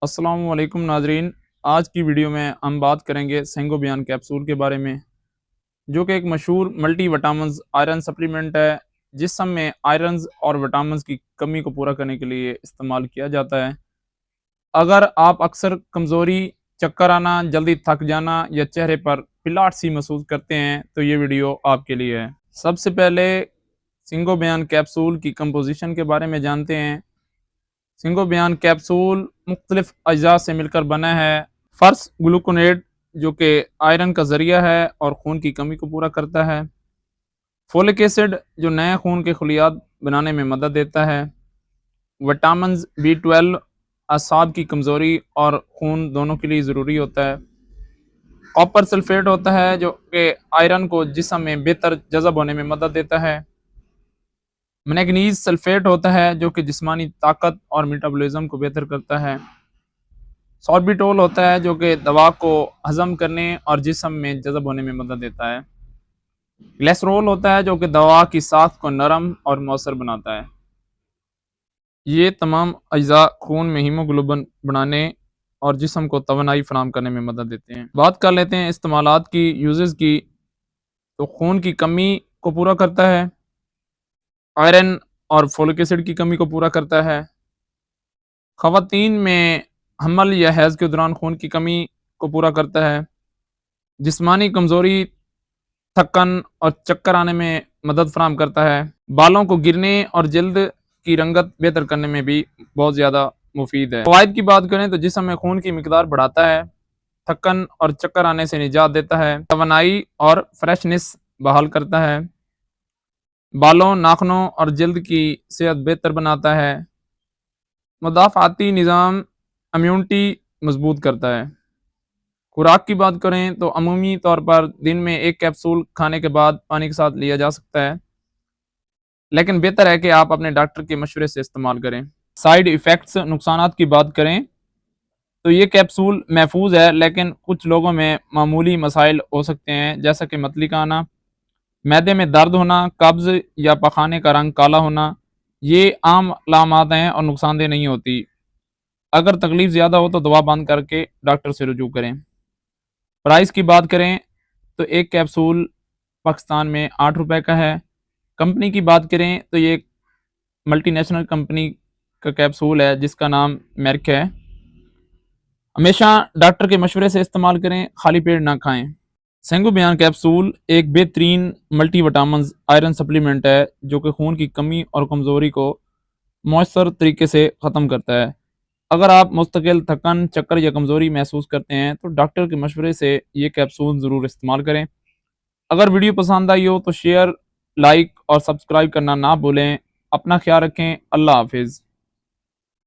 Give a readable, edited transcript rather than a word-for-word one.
السلام علیکم ناظرین، آج کی ویڈیو میں ہم بات کریں گے سینگو بیان کیپسول کے بارے میں، جو کہ ایک مشہور ملٹی وٹامنز آئرن سپلیمنٹ ہے، جسم میں آئرنز اور وٹامنز کی کمی کو پورا کرنے کے لیے استعمال کیا جاتا ہے۔ اگر آپ اکثر کمزوری، چکر آنا، جلدی تھک جانا یا چہرے پر پلاٹ سی محسوس کرتے ہیں تو یہ ویڈیو آپ کے لیے ہے۔ سب سے پہلے سینگو بیان کیپسول کی کمپوزیشن کے بارے میں جانتے ہیں۔ سینگو بیان کیپسول مختلف اجزاء سے مل کر بنا ہے۔ فرسٹ گلوکونیٹ جو کہ آئرن کا ذریعہ ہے اور خون کی کمی کو پورا کرتا ہے۔ فولک ایسڈ جو نئے خون کے خلیات بنانے میں مدد دیتا ہے۔ وٹامنز B12 اعصاب کی کمزوری اور خون دونوں کے لیے ضروری ہوتا ہے۔ کاپر سلفیٹ ہوتا ہے جو کہ آئرن کو جسم میں بہتر جذب ہونے میں مدد دیتا ہے۔ مینگنیز سلفیٹ ہوتا ہے جو کہ جسمانی طاقت اور میٹابولزم کو بہتر کرتا ہے۔ سوربیٹول ہوتا ہے جو کہ دوا کو ہضم کرنے اور جسم میں جذب ہونے میں مدد دیتا ہے۔ گلیسرول ہوتا ہے جو کہ دوا کی ساخت کو نرم اور مؤثر بناتا ہے۔ یہ تمام اجزاء خون میں ہیموگلوبن بنانے اور جسم کو توانائی فراہم کرنے میں مدد دیتے ہیں۔ بات کر لیتے ہیں استعمالات کی، یوزز کی۔ تو خون کی کمی کو پورا کرتا ہے، آئرن اور فولک ایسڈ کی کمی کو پورا کرتا ہے، خواتین میں حمل یا حیض کے دوران خون کی کمی کو پورا کرتا ہے، جسمانی کمزوری، تھکن اور چکر آنے میں مدد فراہم کرتا ہے، بالوں کو گرنے اور جلد کی رنگت بہتر کرنے میں بھی بہت زیادہ مفید ہے۔ فوائد کی بات کریں تو جسم میں خون کی مقدار بڑھاتا ہے، تھکن اور چکر آنے سے نجات دیتا ہے، توانائی اور فریشنس بحال کرتا ہے، بالوں، ناخنوں اور جلد کی صحت بہتر بناتا ہے، مدافعتی نظام، امیونٹی مضبوط کرتا ہے۔ خوراک کی بات کریں تو عمومی طور پر دن میں ایک کیپسول کھانے کے بعد پانی کے ساتھ لیا جا سکتا ہے، لیکن بہتر ہے کہ آپ اپنے ڈاکٹر کے مشورے سے استعمال کریں۔ سائیڈ ایفیکٹس، نقصانات کی بات کریں تو یہ کیپسول محفوظ ہے، لیکن کچھ لوگوں میں معمولی مسائل ہو سکتے ہیں، جیسا کہ متلی کا آنا، معدے میں درد ہونا، قبض یا پخانے کا رنگ کالا ہونا۔ یہ عام علامات ہیں اور نقصان دہ نہیں ہوتی۔ اگر تکلیف زیادہ ہو تو دوا بند کر کے ڈاکٹر سے رجوع کریں۔ پرائس کی بات کریں تو ایک کیپسول پاکستان میں 8 روپے کا ہے۔ کمپنی کی بات کریں تو یہ ایک ملٹی نیشنل کمپنی کا کیپسول ہے جس کا نام میرک ہے۔ ہمیشہ ڈاکٹر کے مشورے سے استعمال کریں، خالی پیٹ نہ کھائیں۔ سینگو بیان کیپسول ایک بہترین ملٹی وٹامنز آئرن سپلیمنٹ ہے جو کہ خون کی کمی اور کمزوری کو مؤثر طریقے سے ختم کرتا ہے۔ اگر آپ مستقل تھکن، چکر یا کمزوری محسوس کرتے ہیں تو ڈاکٹر کے مشورے سے یہ کیپسول ضرور استعمال کریں۔ اگر ویڈیو پسند آئی ہو تو شیئر، لائک اور سبسکرائب کرنا نہ بھولیں۔ اپنا خیال رکھیں۔ اللہ حافظ۔